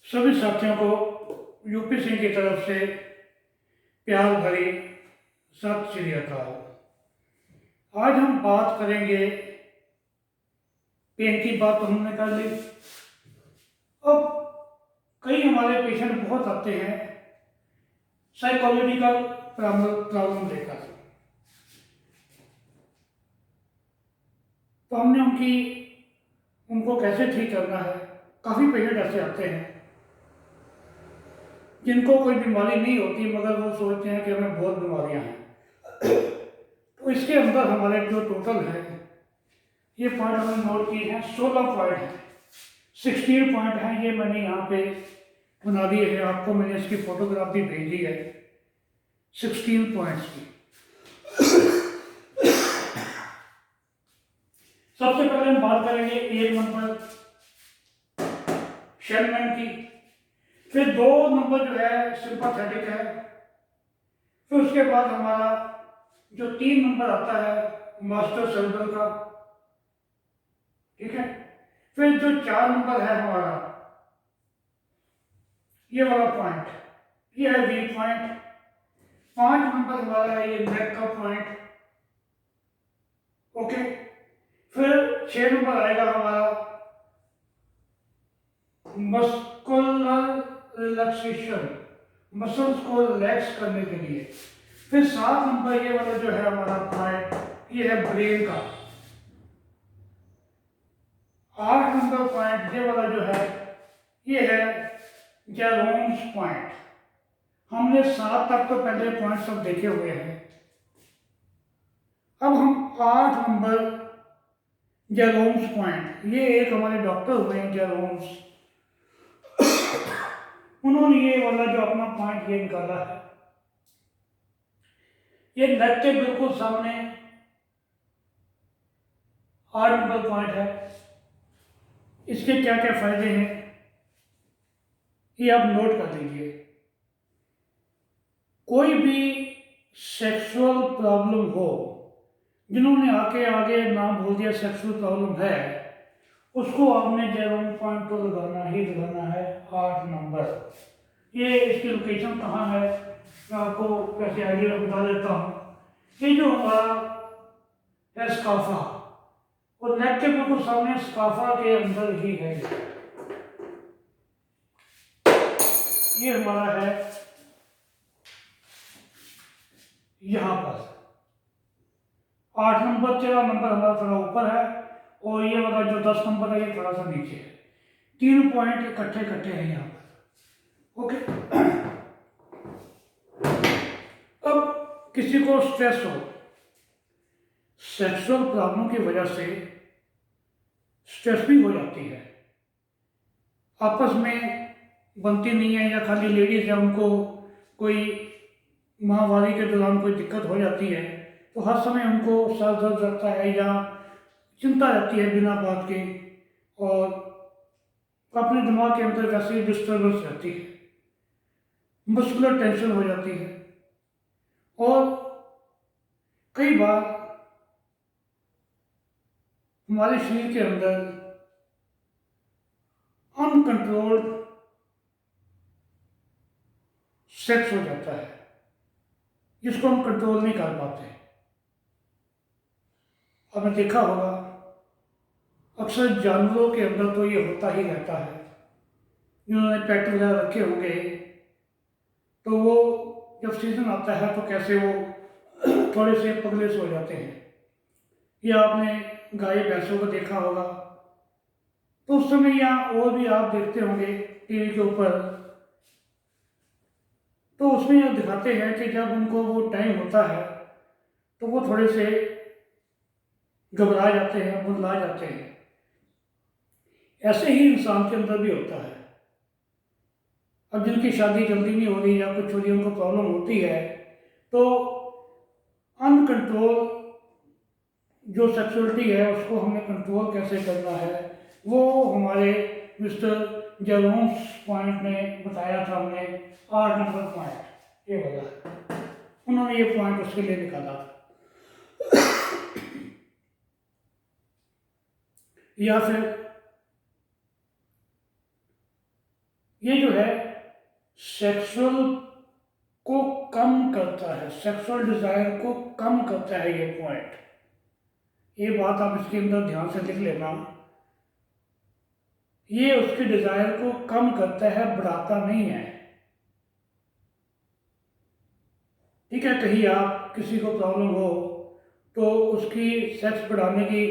सभी साथियों को यूपी सिंह की तरफ से प्यार भरी सत श्री अकाल। आज हम बात करेंगे, पेन की बात तो हमने कर ली। अब कई हमारे पेशेंट बहुत आते हैं साइकोलॉजिकल प्रॉब्लम लेकर, तो हमने उनको कैसे ठीक करना है। काफ़ी पेशेंट ऐसे आते हैं जिनको कोई बीमारी नहीं होती मगर वो सोचते हैं कि हमें बहुत बीमारियां हैं। तो इसके अंदर हमारे जो टोटल है, ये पॉइंट हमने नोट किए हैं, 16 पॉइंट हैं, 16 पॉइंट हैं। ये मैंने यहाँ पे बना दिए हैं, आपको मैंने इसकी फोटोग्राफ भी भेजी है 16 पॉइंट्स की। सबसे पहले हम बात करेंगे 1 नंबर शेलमैन की, फिर 2 नंबर जो है सिंपैथेटिक है, फिर उसके बाद हमारा जो 3 नंबर आता है मास्टर सेरेब्रल का, ठीक है। फिर जो 4 नंबर है हमारा ये वाला पॉइंट, ये है वीक पॉइंट। 5 नंबर हमारा है ये नेक का पॉइंट, ओके। फिर 6 नंबर आएगा हमारा मस्कुलर रिलैक्सेशन, मसल्स को रिलैक्स करने के लिए। फिर 7 नंबर ये वाला जो है हमारा पॉइंट, ये है ब्रेन का। 8 नंबर पॉइंट ये वाला जो है ये है जेरोम्स पॉइंट। हमने 7 तक तो पहले पॉइंट सब देखे हुए हैं। अब हम 8 नंबर जेरोम्स पॉइंट, ये एक हमारे डॉक्टर हुए हैं जेरोम्स, उन्होंने ये वाला जो अपना पॉइंट ये निकाला है। ये नेक के बिल्कुल सामने 8 नंबर पॉइंट है। इसके क्या क्या फायदे हैं ये आप नोट कर लीजिए। कोई भी सेक्सुअल प्रॉब्लम हो, जिन्होंने आगे नाम बोल दिया सेक्सुअल प्रॉब्लम है, उसको आपने जेरोम पॉइंट तो लगाना ही लगाना है 8 नंबर। ये इसकी लोकेशन कहाँ है मैं आपको कैसे आइडिया बता देता हूँ। ये जो हमारा है स्काफा, और नेक के बिल्कुल सामने स्काफा के अंदर ही है। ये हमारा है यहाँ पर 8 नंबर, 13 नंबर हमारा थोड़ा ऊपर है, और ये वाला जो 10 नंबर है ये थोड़ा सा नीचे है। 3 पॉइंट इकट्ठे इकट्ठे हैं यहाँ पर, ओके। अब किसी को स्ट्रेस हो, सेक्सुअल प्रॉब्लम की वजह से स्ट्रेस भी हो जाती है, आपस में बनती नहीं है, या खाली लेडीज है उनको कोई माहवारी के दौरान कोई दिक्कत हो जाती है, तो हर समय उनको सर दर्द रहता है या चिंता रहती है बिना बात के, और अपने दिमाग के अंदर वैसे ही डिस्टर्बेंस रहती है, मस्कुलर टेंशन हो जाती है, और कई बार हमारे शरीर के अंदर अनकंट्रोल्ड सेक्स हो जाता है जिसको हम कंट्रोल नहीं कर पाते। आपने देखा होगा अक्सर जानवरों के अंदर तो ये होता ही रहता है, जिन्होंने पेट वगैरह रखे होंगे, तो वो जब सीजन आता है तो कैसे वो थोड़े से पगले से हो जाते हैं, या आपने गाय भैंसों को देखा होगा, तो उस समय या और भी आप देखते होंगे टीवी के ऊपर, तो उसमें यह दिखाते हैं कि जब उनको वो टाइम होता है तो वो थोड़े से घबरा जाते हैं, बुदला जाते हैं। ऐसे ही इंसान के अंदर भी होता है। अब जिनकी शादी जल्दी नहीं हो रही या कुछ हो रही, उनको प्रॉब्लम होती है, तो अनकंट्रोल जो सेक्सुअलिटी है उसको हमें कंट्रोल कैसे करना है, वो हमारे मिस्टर जेरोम्स पॉइंट ने बताया था हमें। 8 नंबर पॉइंट ये वाला, उन्होंने ये पॉइंट उसके लिए निकाला था। या फिर ये जो है सेक्सुअल को कम करता है, सेक्सुअल डिजायर को कम करता है ये पॉइंट। ये बात आप इसके अंदर ध्यान से लिख लेना। ये उसके डिजायर को कम करता है, बढ़ाता नहीं है। ठीक है, कहीं आप किसी को प्रॉब्लम हो तो उसकी सेक्स बढ़ाने की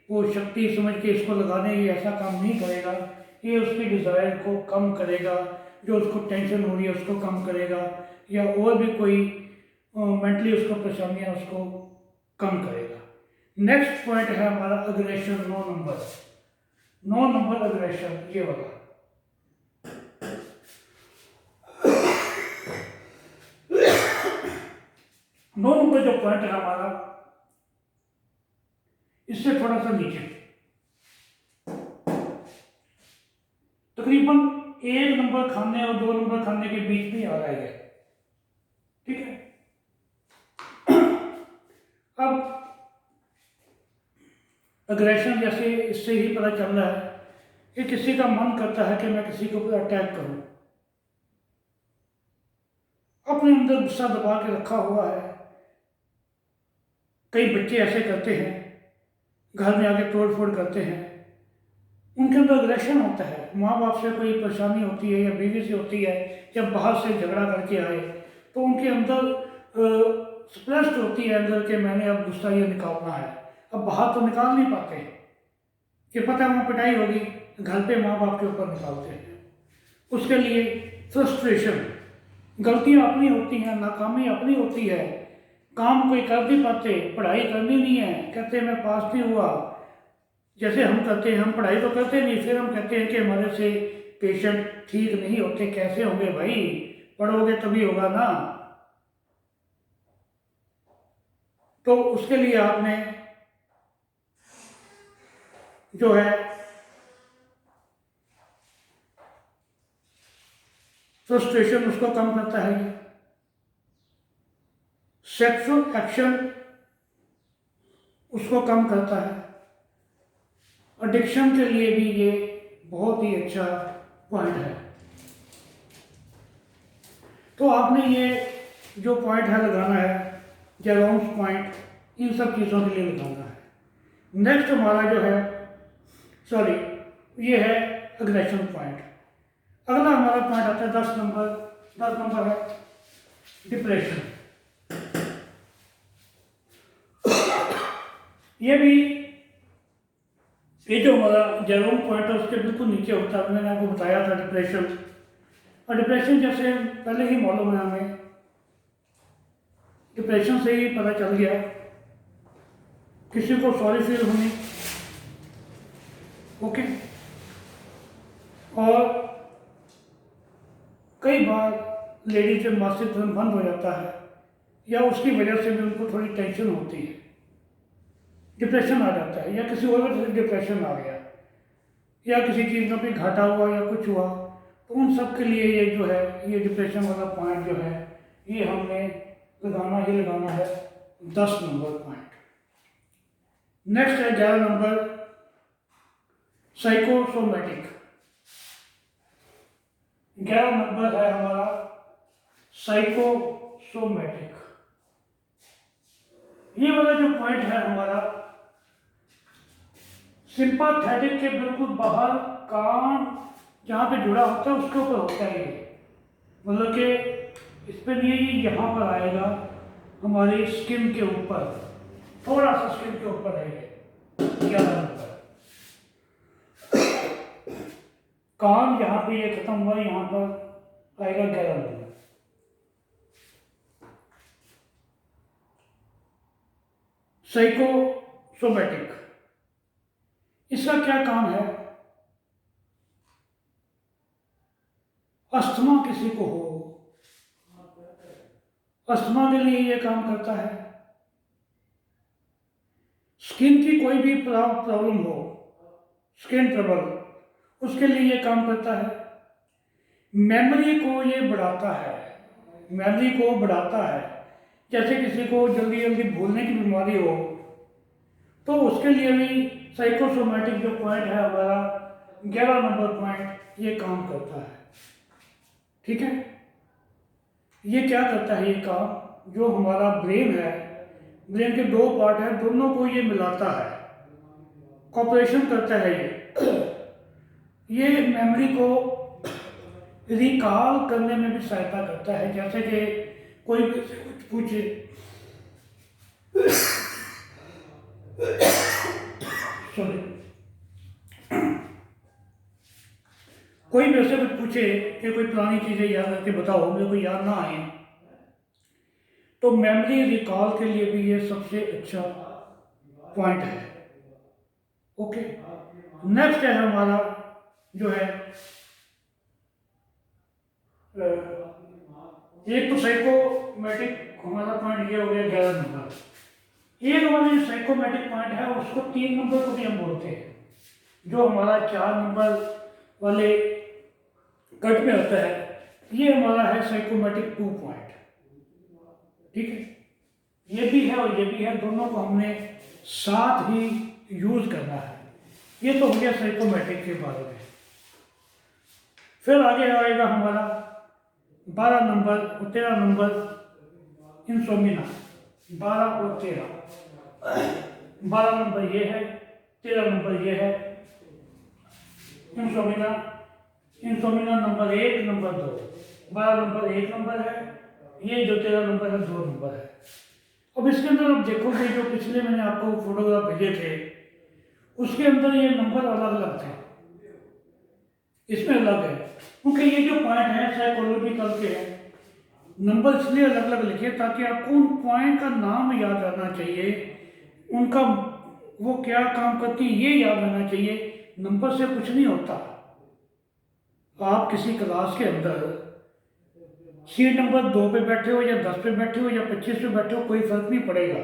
वो शक्ति समझ के इसको लगाने की ऐसा काम नहीं करेगा। ये उसकी डिजायर को कम करेगा, जो उसको टेंशन हो रही है उसको कम करेगा, या और भी कोई मेंटली उसको परेशानियां उसको कम करेगा। नेक्स्ट पॉइंट है हमारा अग्रेशन, 9 नंबर। 9 नंबर अग्रेशन, ये वाला। 9 नंबर जो पॉइंट है हमारा, इससे थोड़ा सा नीचे, तकरीबन 1 नंबर खाने और 2 नंबर खाने के बीच में आ रहा है। ठीक है, अब अग्रेशन जैसे इससे ही पता चल रहा है कि किसी का मन करता है कि मैं किसी के ऊपर अटैक करूं, अपने अंदर गुस्सा दबा के रखा हुआ है। कई बच्चे ऐसे करते हैं, घर में आके तोड़ फोड़ करते हैं, उनके अंदर अग्रेशन होता है। माँ बाप से कोई परेशानी होती है या बीवी से होती है, जब बाहर से झगड़ा करके आए तो उनके अंदर स्प्रेस्ड होती है अंदर के मैंने अब गुस्सा ये निकालना है। अब बाहर तो निकाल नहीं पाते कि पता है वहाँ पिटाई होगी, घर पे माँ बाप के ऊपर निकालते हैं। उसके लिए फ्रस्ट्रेशन, गलतियाँ अपनी होती हैं, नाकामी अपनी होती है, काम कोई कर नहीं पाते, पढ़ाई करनी नहीं है, कहते मैं पास नहीं हुआ। जैसे हम करते हैं, हम पढ़ाई तो करते नहीं, फिर हम कहते हैं कि हमारे से पेशेंट ठीक नहीं होते। कैसे होंगे भाई, पढ़ोगे तभी होगा ना। तो उसके लिए आपने जो है फ्रस्ट्रेशन उसको कम करता है। ये सेक्सुअल एक्शन उसको कम करता है। एडिक्शन के लिए भी ये बहुत ही अच्छा पॉइंट है। तो आपने ये जो पॉइंट है लगाना है, जेरोम्स पॉइंट, इन सब चीज़ों के लिए लगाना है। नेक्स्ट हमारा जो है, सॉरी, ये है अग्रेशन पॉइंट। अगला हमारा पॉइंट आता है 10 नंबर। 10 नंबर है डिप्रेशन। ये भी, ये जो हमारा जेरोम पॉइंट है उसके बिल्कुल नीचे होता है। मैंने आपको बताया था डिप्रेशन। और डिप्रेशन जैसे पहले ही मालूम है हमें, डिप्रेशन से ही पता चल गया, किसी को सॉरी फील होनी, ओके। और कई बार लेडीज से मासिक धर्म बंद हो जाता है, या उसकी वजह से भी उनको थोड़ी टेंशन होती है, डिप्रेशन आ जाता है, या किसी और वजह से डिप्रेशन आ गया, या किसी चीज़ में कोई घाटा हुआ या कुछ हुआ, तो उन सब के लिए ये जो है, ये डिप्रेशन वाला पॉइंट जो है, ये हमने लगाना ही लगाना है 10 नंबर पॉइंट। नेक्स्ट है 11 नंबर साइकोसोमेटिक। 11 नंबर है हमारा साइकोसोमेटिक। ये वाला जो पॉइंट है हमारा सिंपैथेटिक के बिल्कुल बाहर, कान जहाँ पे जुड़ा होता है उसके ऊपर होता है ये। मतलब कि इस पर नहीं है, ये यहाँ पर आएगा हमारी स्किन के ऊपर, थोड़ा सा स्किन के ऊपर है ये 11 नंबर। कान यहाँ पे ये खत्म हुआ, यहाँ पर आएगा 11 नंबर। साइकोसोमेटिक, इसका क्या काम है? अस्थमा किसी को हो, अस्थमा के लिए ये काम करता है। स्किन की कोई भी प्रॉब्लम हो, स्किन ट्रबल, उसके लिए ये काम करता है। मेमोरी को ये बढ़ाता है, मेमोरी को बढ़ाता है। जैसे किसी को जल्दी जल्दी भूलने की बीमारी हो, तो उसके लिए भी साइकोसोमेटिक जो पॉइंट है हमारा 11 नंबर पॉइंट, ये काम करता है। ठीक है। ये क्या करता है, ये काम जो हमारा ब्रेन है, ब्रेन के दो पार्ट है, दोनों को ये मिलाता है, कॉपरेशन करता है। ये मेमोरी को रिकॉल करने में भी सहायता करता है। जैसे कि कोई भी से कुछ पूछे, सॉरी, कोई मेरे से कुछ पूछे कि कोई पुरानी चीज़ें याद करके बताओ, मेरे को याद ना आए, तो मेमोरी रिकॉल के लिए भी ये सबसे अच्छा पॉइंट है। ओके, नेक्स्ट है हमारा जो है एक तो साइकोमेटिक हमारा पॉइंट ये हो गया 11 नंबर। एक हमारा जो साइकोमेटिक पॉइंट है उसको 3 नंबर को भी हम बोलते हैं। जो हमारा 4 नंबर वाले कट में होता है, ये हमारा है साइकोमेटिक 2 पॉइंट। ठीक है, ये भी है और ये भी है, दोनों को हमने साथ ही यूज करना है। ये तो हो गया साइकोमेटिक के बारे में। फिर आगे आएगा हमारा 12 नंबर और 13 नंबर, इंसोमिना। 12 और 13, 12 नंबर ये है, 13 नंबर ये है इंसोमिना। इंसोमिना नंबर 1, नंबर 2, 12 नंबर 1 नंबर है, ये जो 13 नंबर है 2 नंबर है। अब इसके अंदर आप देखोगे जो पिछले मैंने आपको फोटोग्राफ भेजे थे, उसके अंदर ये नंबर अलग अलग थे, इसमें अलग है, क्योंकि ये जो पॉइंट है साइकोलॉजिकल के हैं। नंबर इसलिए अलग अलग लिखे ताकि आपको उन पॉइंट का नाम याद रहना चाहिए, उनका वो क्या काम करती है ये याद रहना चाहिए। नंबर से कुछ नहीं होता। आप किसी क्लास के अंदर सीट नंबर 2 पे बैठे हो या 10 पे बैठे हो या 25 पे बैठे हो, कोई फर्क नहीं पड़ेगा।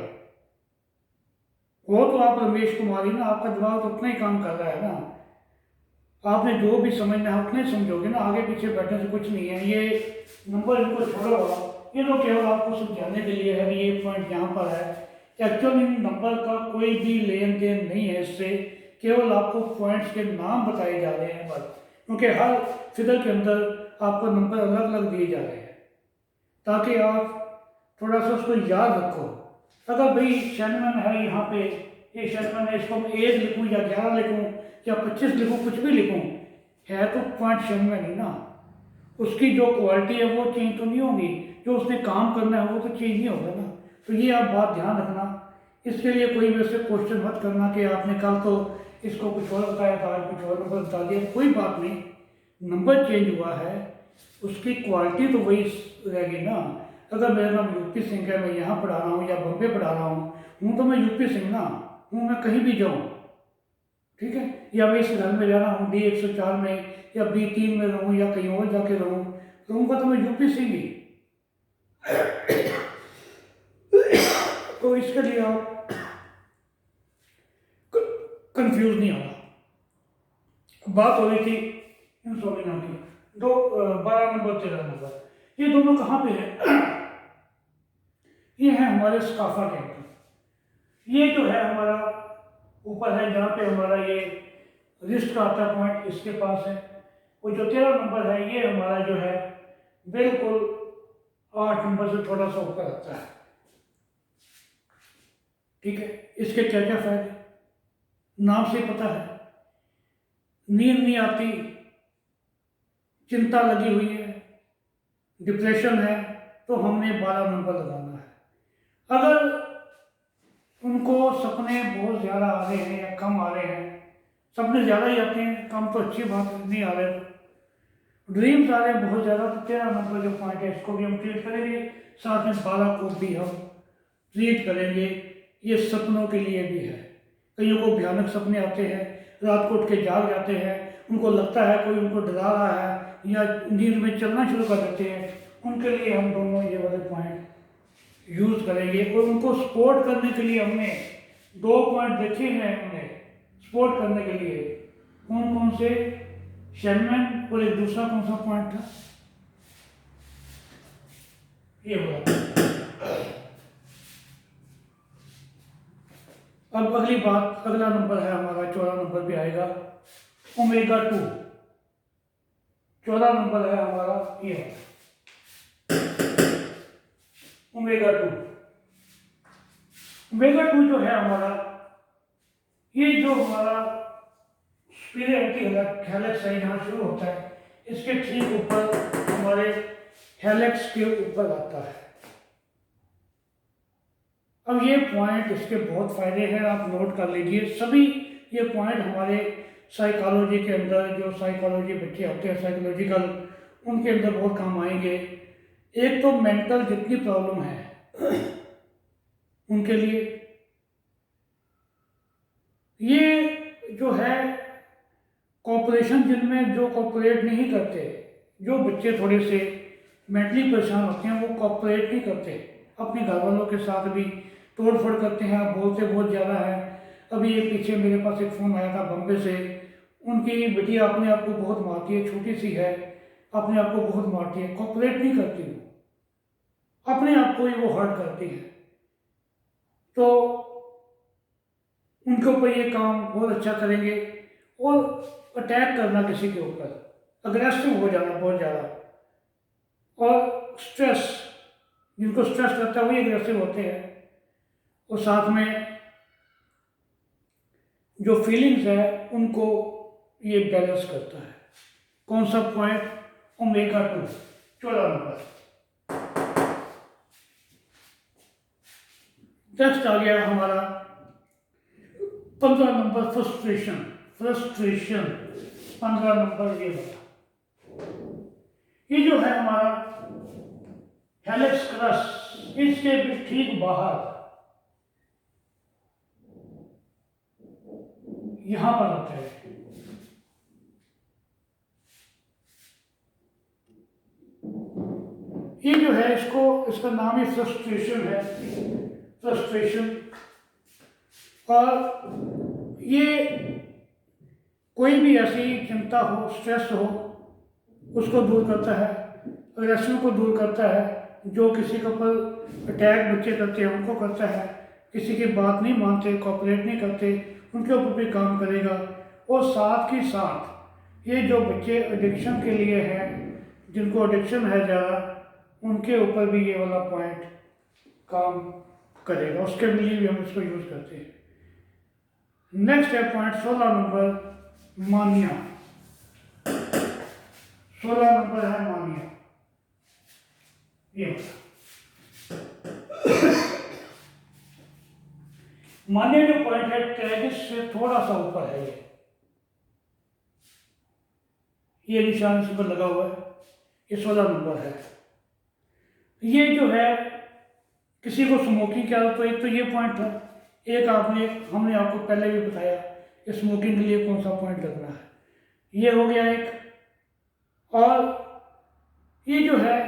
वो तो आप रमेश कुमार ही ना, आपका दिमाग तो उतना ही काम कर रहा है ना, आपने जो भी समझना है उतने समझोगे ना, आगे पीछे बैठने से कुछ नहीं है। ये नंबर इनको छोड़ो, ये तो केवल आपको समझाने के लिए है, ये पॉइंट यहाँ पर है। एक्चुअली नंबर का कोई भी लेन देन नहीं है इससे, केवल आपको पॉइंट्स के नाम बताए जा रहे हैं बस, क्योंकि हर फिगर के अंदर आपको नंबर अलग अलग दिए जा रहे हैं ताकि आप थोड़ा सा उसको याद रखो। अगर भाई शैनमैन है यहाँ पे, ये शैनमैन है, इसको मैं 1 लिखूँ या 11 लिखूँ या 25 लिखूँ, कुछ भी लिखूँ, है तो पॉइंट शैनमैन ही ना। उसकी जो क्वालिटी है वो चेंज तो नहीं होगी, जो उसने काम करना है वो तो चेंज नहीं होगा ना। तो ये आप बात ध्यान रखना। इसके लिए कोई मेरे से क्वेश्चन मत करना कि आपने कल तो इसको कुछ और बताया था, आज कुछ और नंबर बता दिया। कोई बात नहीं, नंबर चेंज हुआ है, उसकी क्वालिटी तो वही रहेगी ना। अगर मेरा नाम यूपी सिंह है, मैं यहाँ पढ़ा रहा हूँ या बम्बे पढ़ा रहा हूँ तो मैं यूपी सिंह ना हूँ, मैं कहीं भी जाऊँ, ठीक है। या मैं इस घर में रह रहा हूँ D104 में या B3 में रहूँ या कहीं और जाके रहूँगा तो मैं यूपी सिंह ही। तो इसके लिए आप कंफ्यूज नहीं होना। बात हो रही थी इंसोमिना की, 12 नंबर 13 नंबर, ये दोनों कहाँ पे है? ये है हमारे स्काफा के अंदर। ये जो है हमारा ऊपर है, जहाँ पे हमारा ये रिस्ट का आता पॉइंट इसके पास है। वो जो 13 नंबर है ये हमारा जो है बिल्कुल 8 नंबर से थोड़ा सा ऊपर आता है। ठीक है, इसके क्या क्या फायदे नाम से पता है। नींद नहीं आती, चिंता लगी हुई है, डिप्रेशन है, तो हमने 12 नंबर लगाना है। अगर उनको सपने बहुत ज़्यादा आ रहे हैं या कम आ रहे हैं, सपने ज़्यादा ही आते हैं, कम तो अच्छी बात नहीं आ रहे, ड्रीम्स आ रहे हैं बहुत ज़्यादा, तो 13 नंबर जो पॉइंट है इसको भी हम ट्रीट करेंगे, साथ में 12 को भी हम ट्रीट करेंगे। ये सपनों के लिए भी है। कईयों को भयानक सपने आते हैं, रात को उठ के जाग जाते हैं, उनको लगता है कोई उनको डरा रहा है या नींद में चलना शुरू कर देते हैं, उनके लिए हम दोनों ये वाले पॉइंट यूज़ करेंगे। और उनको सपोर्ट करने के लिए हमने 2 पॉइंट देखे हैं, हमने सपोर्ट करने के लिए कौन कौन से, शैनमैन, और एक दूसरा कौन सा पॉइंट था, ये बोला। अब अगली बात, अगला नंबर है हमारा 14 नंबर पे आएगा ओमेगा 2। 14 नंबर है हमारा ये ओमेगा 2। ओमेगा 2 जो है हमारा, ये जो हमारा स्पिरियरिटी हेलिक्स है यहाँ शुरू होता है, इसके ठीक ऊपर हमारे हेलिक्स के ऊपर आता है। अब ये पॉइंट, इसके बहुत फायदे हैं, आप नोट कर लीजिए सभी। ये पॉइंट हमारे साइकोलॉजी के अंदर, जो साइकोलॉजी बच्चे होते हैं साइकोलॉजिकल, उनके अंदर बहुत काम आएंगे। एक तो मेंटल जितनी प्रॉब्लम है उनके लिए ये जो है कॉपरेशन, जिनमें जो कॉपरेट नहीं करते, जो बच्चे थोड़े से मेंटली परेशान होते हैं वो कॉपरेट नहीं करते, अपने घर वालों के साथ भी तोड़ फोड़ करते हैं, बोलते बहुत ज़्यादा है। अभी ये पीछे मेरे पास एक फ़ोन आया था बम्बे से, उनकी बेटियाँ अपने आप को बहुत मारती है, छोटी सी है, अपने आप को बहुत मारती है, कॉपरेट नहीं करती, वो अपने आप को ही वो हर्ट करती है। तो उनके ऊपर ये काम बहुत अच्छा करेंगे। और अटैक करना किसी के ऊपर, अग्रेसिव हो जाना बहुत ज़्यादा, और स्ट्रेस, जिनको स्ट्रेस रहता है वही अग्रेसिव होते हैं। और साथ में जो फीलिंग्स है उनको ये बैलेंस करता है। कौन सा पॉइंट? Omega 2, 14 number. नेक्स्ट आ गया हमारा 15 नंबर, फ्रस्ट्रेशन। 15 नंबर ये वाला, ये जो है हमारा हेलिक्स क्रस, इसके भी ठीक बाहर यहां पर होता है। ये जो है इसका नाम ही फ्रस्ट्रेशन है, फ्रस्ट्रेशन। और ये कोई भी ऐसी चिंता हो, स्ट्रेस हो, उसको दूर करता है, अग्रेशन को दूर करता है। जो किसी के ऊपर अटैक बच्चे करते हैं उनको करता है, किसी की बात नहीं मानते, कॉपरेट नहीं करते, उनके ऊपर भी काम करेगा। और साथ ही साथ ये जो बच्चे एडिक्शन के लिए हैं, जिनको एडिक्शन है ज़्यादा, उनके ऊपर भी ये वाला पॉइंट काम करेगा, उसके लिए भी हम इसको यूज़ करते हैं। नेक्स्ट है पॉइंट 16 नंबर, मानिया। 16 नंबर है मानिया। ये मानिया जो पॉइंट है ट्रेजिस से थोड़ा सा ऊपर है, ये निशान इस पर लगा हुआ है, ये 16 नंबर है। ये जो है किसी को स्मोकिंग की आदत, तो एक तो ये पॉइंट था, एक हमने आपको पहले भी बताया कि स्मोकिंग के लिए कौन सा पॉइंट लगना है, ये हो गया एक। और ये जो है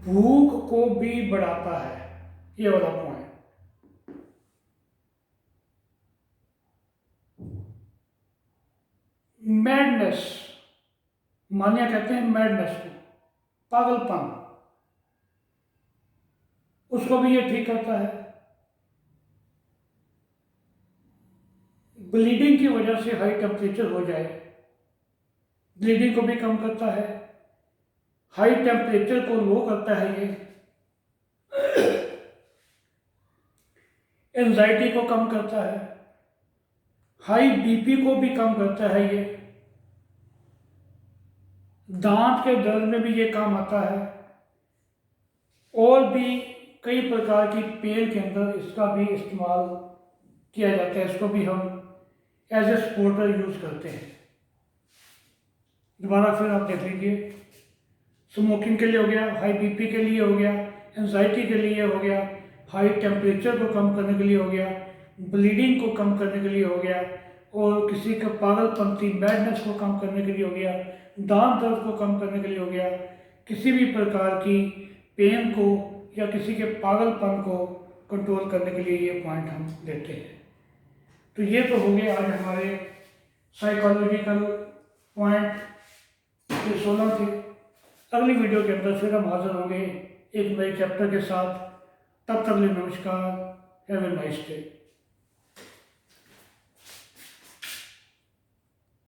भूख को भी बढ़ाता है, ये वाला पॉइंट। मैडनेस, मानिया कहते हैं मैडनेस को, पागलपन, उसको भी ये ठीक करता है। ब्लीडिंग की वजह से हाई टेम्परेचर हो जाए, ब्लीडिंग को भी कम करता है, हाई टेम्परेचर को लो करता है ये, एंजाइटी को कम करता है, हाई बीपी को भी कम करता है ये, दांत के दर्द में भी ये काम आता है, और भी कई प्रकार की पेन के अंदर इसका भी इस्तेमाल किया जाता है, इसको भी हम एज ए सपोर्टर यूज करते हैं। दोबारा फिर आप देख लीजिए, स्मोकिंग के लिए हो गया, हाई बीपी के लिए हो गया, एंजाइटी के लिए हो गया, हाई टेम्परेचर को कम करने के लिए हो गया, ब्लीडिंग को कम करने के लिए हो गया, और किसी का पागलपंती मैडनेस को कम करने के लिए हो गया, दांत दर्द को कम करने के लिए हो गया, किसी भी प्रकार की पेन को या किसी के पागलपन को कंट्रोल करने के लिए ये पॉइंट हम देते हैं। तो ये तो हो गए आज हमारे साइकोलॉजिकल पॉइंट, ये 16 थे। अगली वीडियो के अंदर फिर हम हाजिर होंगे एक नए चैप्टर के साथ। तब तक के लिए नमस्कार, हैव ए नाइस डे।